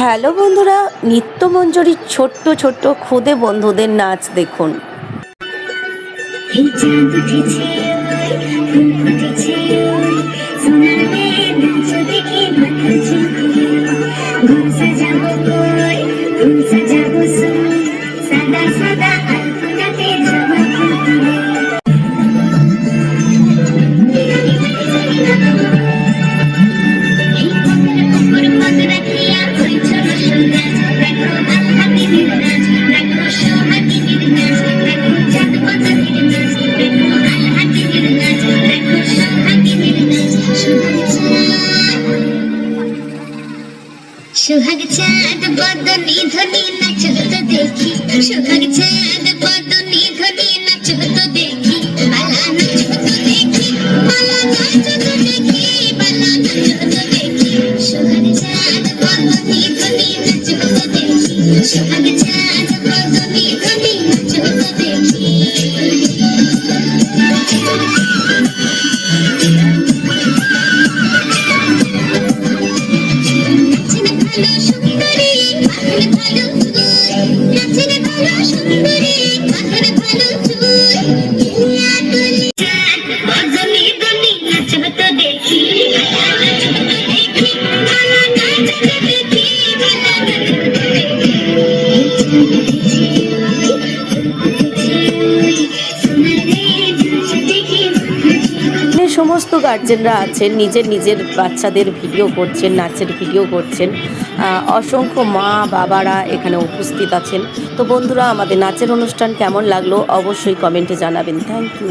Hello বন্ধুরা, নিত্যমঞ্জরির ছোট্ট ছোট্ট খুদে বন্ধুদের নাচ দেখুন। सुहाग चाँद बदनी धनी नाच तो देखी, सुहाग चाँद बदनी धनी नाच तो देखी, बाला नाच तो देखी, बाला नाच तो देखी, बाला नाच तो देखी, सुहाग चाँद बदनी धनी नाच तो देखी, सुहाग चाँद बदनी धनी नाच तो देखी। সমস্ত গার্জেনরা আছেন, নিজের নিজের বাচ্চাদের ভিডিও করছেন, নাচের ভিডিও করছেন। অসংখ্য মা বাবারা এখানে উপস্থিত আছেন। তো বন্ধুরা, আমাদের নাচের অনুষ্ঠান কেমন লাগলো অবশ্যই কমেন্টে জানাবেন। Thank you.